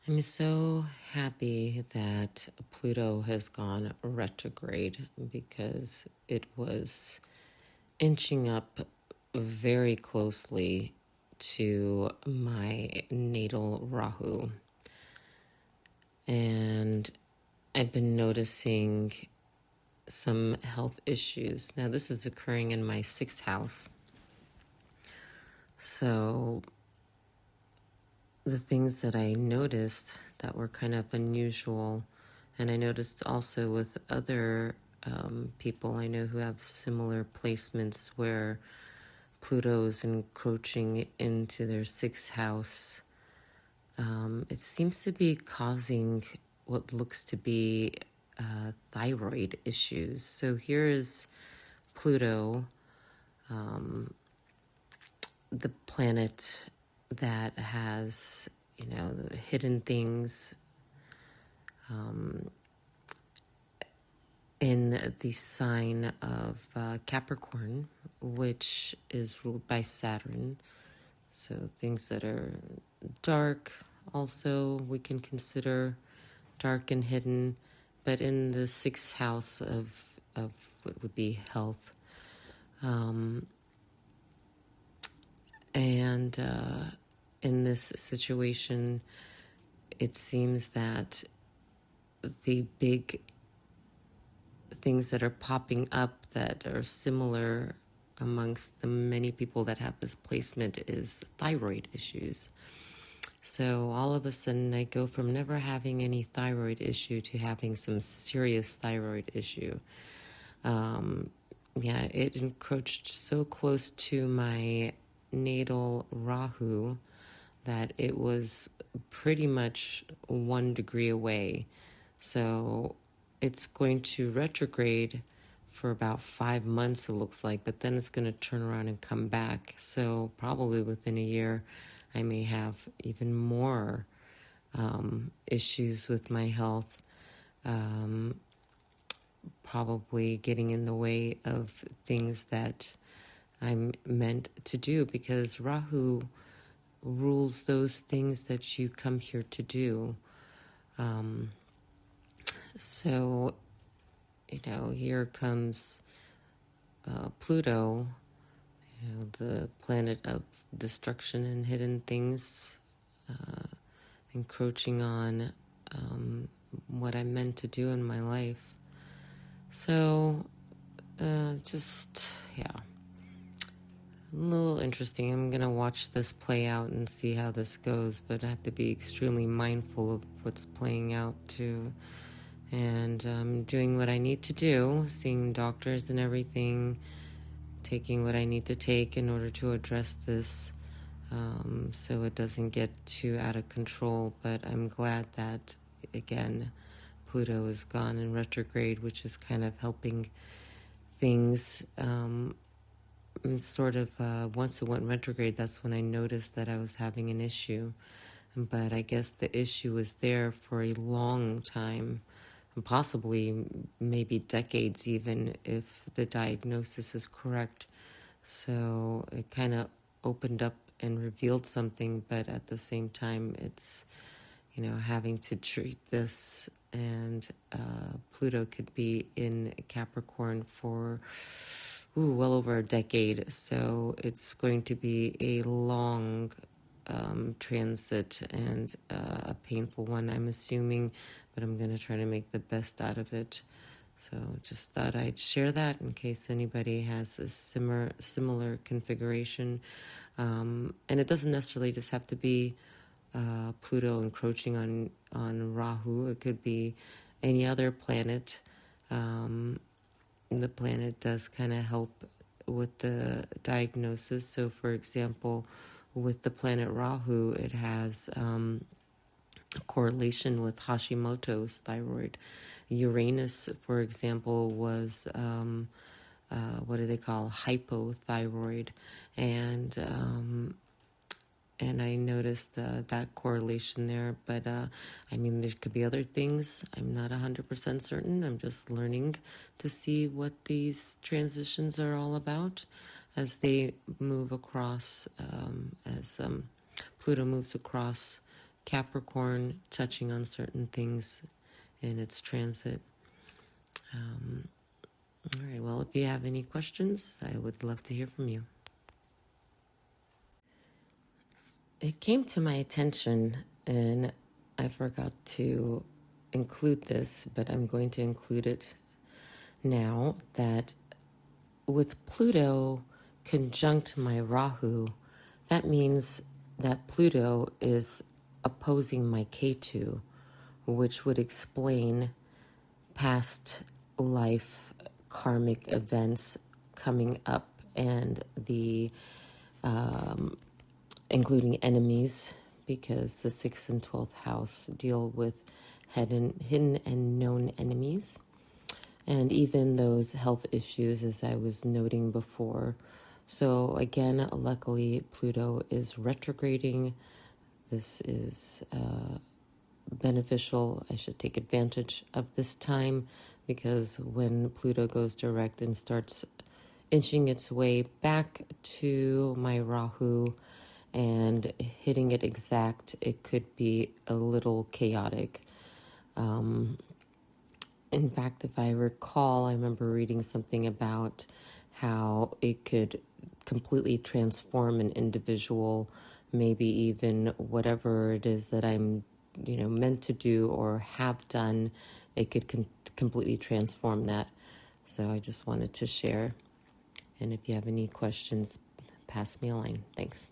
I'm so happy that Pluto has gone retrograde because it was inching up very closely to my natal Rahu. And I've been noticing some health issues. Now, this is occurring in my sixth house. So, the things that I noticed that were kind of unusual, and I noticed also with other people I know who have similar placements where Pluto's encroaching into their sixth house. It seems to be causing what looks to be thyroid issues. So here is Pluto, the planet that has, the hidden things in the sign of Capricorn, which is ruled by Saturn. So things that are dark also we can consider dark and hidden, but in the sixth house of what would be health. And in this situation, it seems that the big things that are popping up that are similar amongst the many people that have this placement is thyroid issues. So all of a sudden I go from never having any thyroid issue to having some serious thyroid issue. It encroached so close to my natal Rahu that it was pretty much 1 degree away. So it's going to retrograde for about 5 months, it looks like, but then it's going to turn around and come back. So probably within a year, I may have even more issues with my health, probably getting in the way of things that I'm meant to do, because Rahu rules those things that you come here to do. So, here comes Pluto, the planet of destruction and hidden things, encroaching on what I'm meant to do in my life. So, a little interesting. I'm going to watch this play out and see how this goes, but I have to be extremely mindful of what's playing out too. And I'm doing what I need to do, seeing doctors and everything, taking what I need to take in order to address this, so it doesn't get too out of control. But I'm glad that, again, Pluto is gone in retrograde, which is kind of helping things. Once it went retrograde, that's when I noticed that I was having an issue. But I guess the issue was there for a long time, and possibly maybe decades even, if the diagnosis is correct. So it kind of opened up and revealed something, but at the same time, it's, having to treat this. And Pluto could be in Capricorn for well over a decade. So it's going to be a long transit and a painful one, I'm assuming, but I'm going to try to make the best out of it. So just thought I'd share that in case anybody has a similar configuration. And it doesn't necessarily just have to be Pluto encroaching on Rahu. It could be any other planet. The planet does kind of help with the diagnosis. So, for example, with the planet Rahu, it has a correlation with Hashimoto's thyroid. Uranus, for example, was what do they call hypothyroid, and I noticed that correlation there. But there could be other things. I'm not 100% certain. I'm just learning to see what these transitions are all about as they move across, as Pluto moves across Capricorn touching on certain things in its transit. All right, well, if you have any questions, I would love to hear from you. It came to my attention, and I forgot to include this, but I'm going to include it now, that with Pluto conjunct my Rahu, that means that Pluto is opposing my Ketu, which would explain past life karmic events coming up, and the including enemies, because the 6th and 12th house deal with hidden and known enemies, and even those health issues, as I was noting before. So again, luckily Pluto is retrograding. This is beneficial. I should take advantage of this time, because when Pluto goes direct and starts inching its way back to my Rahu and hitting it exact, it could be a little chaotic. In fact, if I recall, I remember reading something about how it could completely transform an individual, maybe even whatever it is that I'm, meant to do or have done, it could completely transform that. So I just wanted to share. And if you have any questions, pass me a line. Thanks.